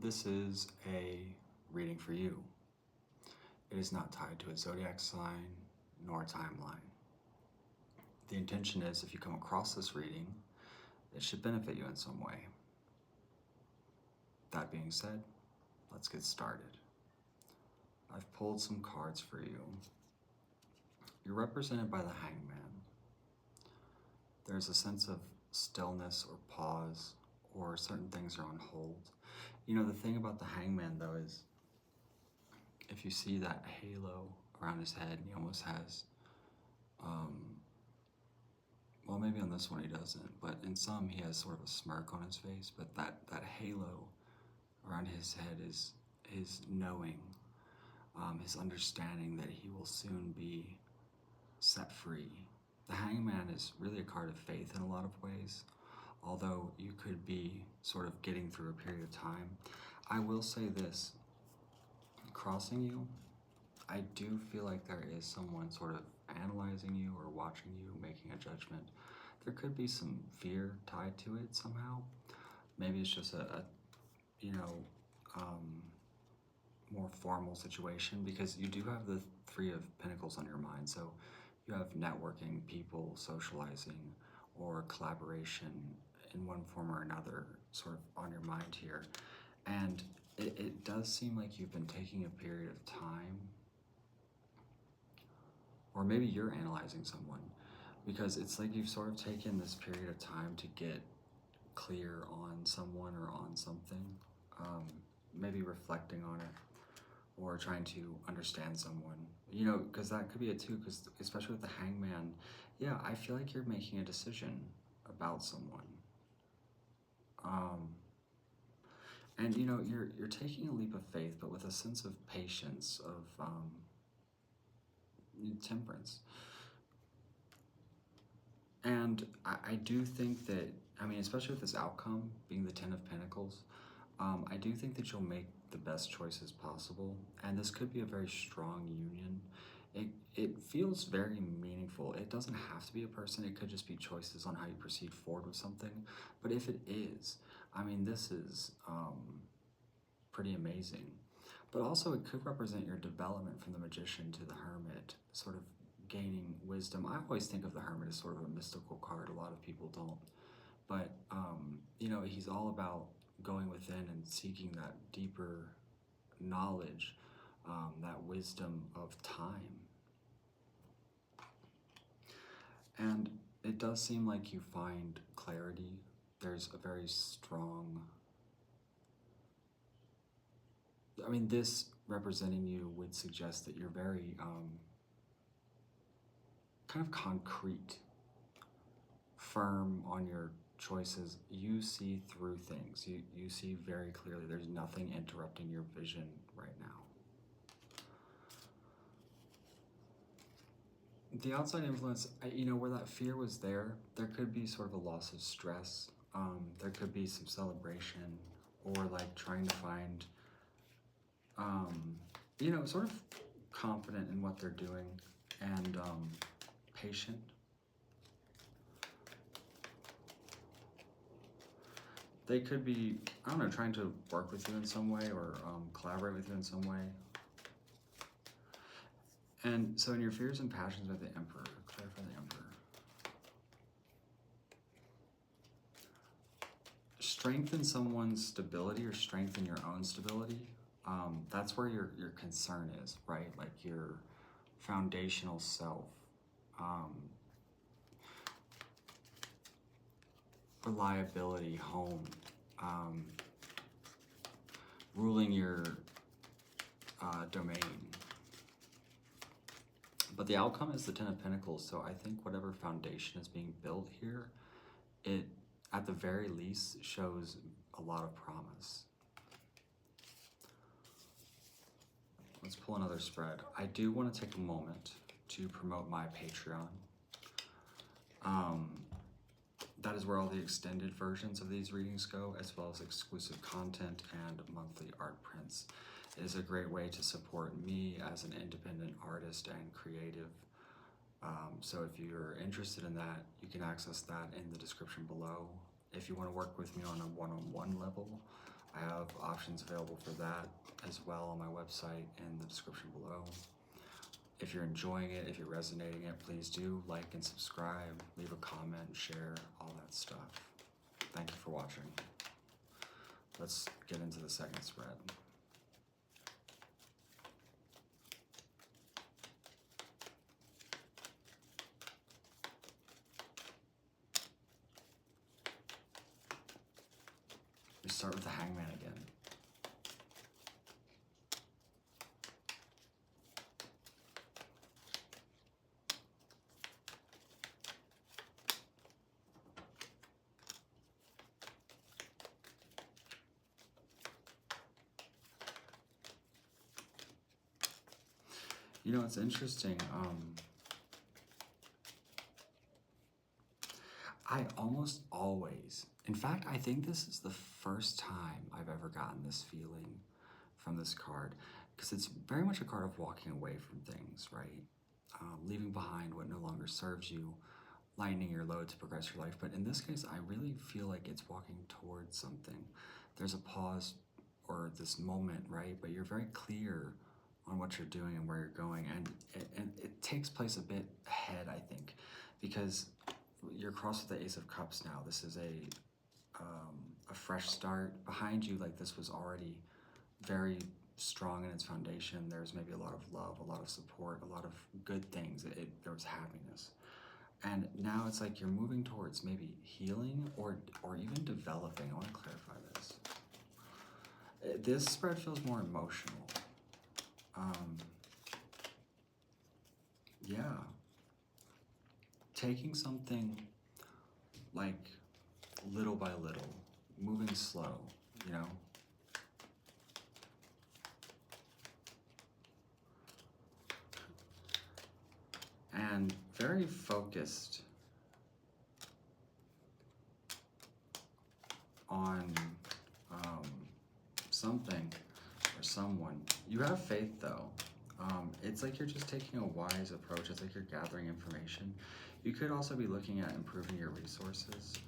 This is a reading for you. It is not tied to a zodiac sign nor a timeline. The intention is, if you come across this reading, it should benefit you in some way. That being said, let's get started. I've pulled some cards for you. You're represented by the Hangman. There's a sense of stillness or pause, or certain things are on hold. You know, the thing about the Hangman, though, is if you see that halo around his head, he almost has, well, maybe on this one he doesn't, but in some he has sort of a smirk on his face, but that halo around his head is his knowing, his understanding that he will soon be set free. The Hangman is really a card of faith in a lot of ways, although you could be sort of getting through a period of time. I will say this, crossing you, I do feel like there is someone sort of analyzing you or watching you, making a judgment. There could be some fear tied to it somehow. Maybe it's just a more formal situation, because you do have the Three of Pentacles on your mind. So you have networking, people, socializing, or collaboration in one form or another sort of on your mind here. And it does seem like you've been taking a period of time, or maybe you're analyzing someone, because it's like you've sort of taken this period of time to get clear on someone or on something, maybe reflecting on it or trying to understand someone, you know, because that could be it too, because especially with the Hangman, yeah, I feel like you're making a decision about someone. And you know, you're taking a leap of faith, but with a sense of patience, of temperance. And I do think that, I mean, especially with this outcome being the Ten of Pentacles, I do think that you'll make the best choices possible. And this could be a very strong union. It feels very meaningful. It doesn't have to be a person. It could just be choices on how you proceed forward with something. But if it is, I mean, this is pretty amazing. But also it could represent your development from the Magician to the Hermit, sort of gaining wisdom. I always think of the Hermit as sort of a mystical card. A lot of people don't. But, you know, he's all about going within and seeking that deeper knowledge, that wisdom of time. And it does seem like you find clarity. There's a very strong, I mean, this representing you would suggest that you're very kind of concrete, firm on your choices. You see through things. You see very clearly. There's nothing interrupting your vision right now. The outside influence, you know, where that fear was there could be sort of a loss of stress. There could be some celebration, or like trying to find, you know, sort of confident in what they're doing, and patient. They could be, I don't know, trying to work with you in some way, or collaborate with you in some way. And so in your fears and passions with the Emperor, clarify the Emperor. Strengthen someone's stability, or strengthen your own stability. That's where your concern is, right? Like your foundational self. Reliability, home. Ruling your domain. But the outcome is the Ten of Pentacles, so I think whatever foundation is being built here, it, at the very least, shows a lot of promise. Let's pull another spread. I do want to take a moment to promote my Patreon. That is where all the extended versions of these readings go, as well as exclusive content and monthly art prints. It is a great way to support me as an independent artist and creative. So if you're interested in that, you can access that in the description below. If you want to work with me on a one-on-one level, I have options available for that as well on my website in the description below. If you're enjoying it, if you're resonating it, please do like and subscribe, leave a comment, share, all that stuff. Thank you for watching. Let's get into the second spread. We start with the Hangman again. You know, it's interesting. I almost always, in fact, I think this is the first time I've ever gotten this feeling from this card, because it's very much a card of walking away from things, right? Leaving behind what no longer serves you, lightening your load to progress your life. But in this case, I really feel like it's walking towards something. There's a pause or this moment, right? But you're very clear on what you're doing and where you're going, and it takes place a bit ahead, I think, because you're crossed with the Ace of Cups now. This is a fresh start. Behind you, like, this was already very strong in its foundation. There's maybe a lot of love, a lot of support, a lot of good things. There was happiness, and now it's like you're moving towards maybe healing or even developing. I want to clarify this. This spread feels more emotional. Yeah. Taking something like little by little, moving slow, you know? And very focused on something or someone. You have faith, though. It's like you're just taking a wise approach. It's like you're gathering information. You could also be looking at improving your resources.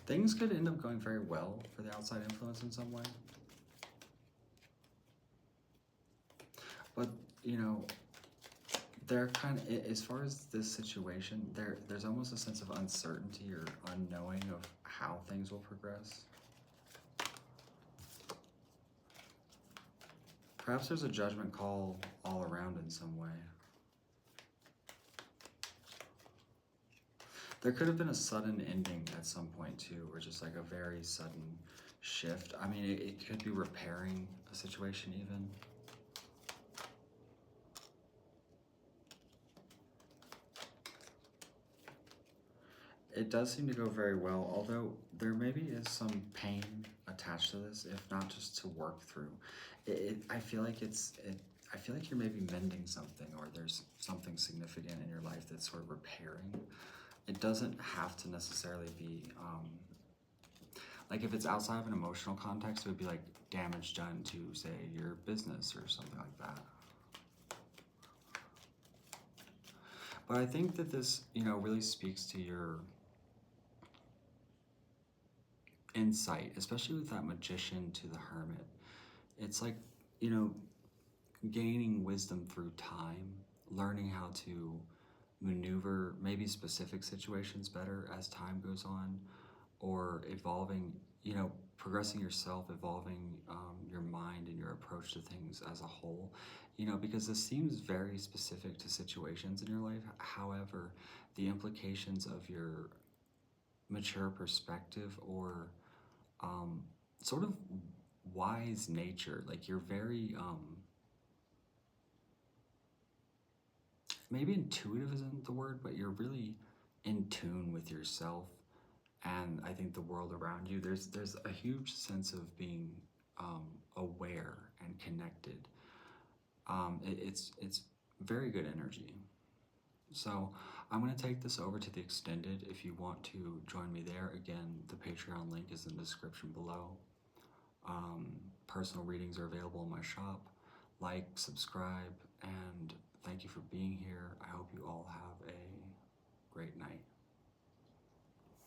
Things could end up going very well for the outside influence in some way. But, you know, they're kind of, as far as this situation, there's almost a sense of uncertainty or unknowing of how things will progress. Perhaps there's a judgment call all around in some way. There could have been a sudden ending at some point too, or just like a very sudden shift. I mean, it could be repairing a situation even. It does seem to go very well, although there maybe is some pain attached to this, if not just to work through. I feel like I feel like you're maybe mending something, or there's something significant in your life that's sort of repairing. It doesn't have to necessarily be, like if it's outside of an emotional context, it would be like damage done to, say, your business or something like that. But I think that this, you know, really speaks to your insight, especially with that Magician to the Hermit. It's like, you know, gaining wisdom through time, learning how to maneuver maybe specific situations better as time goes on, or evolving, you know, progressing yourself, evolving your mind and your approach to things as a whole, you know, because this seems very specific to situations in your life. However, the implications of your mature perspective or sort of wise nature, like you're very maybe intuitive isn't the word, but you're really in tune with yourself and I think the world around you. There's a huge sense of being aware and connected. It's very good energy. So I'm going to take this over to the extended. If you want to join me there, again, the Patreon link is in the description below. Personal readings are available in my shop. Like, subscribe, and thank you for being here. I hope you all have a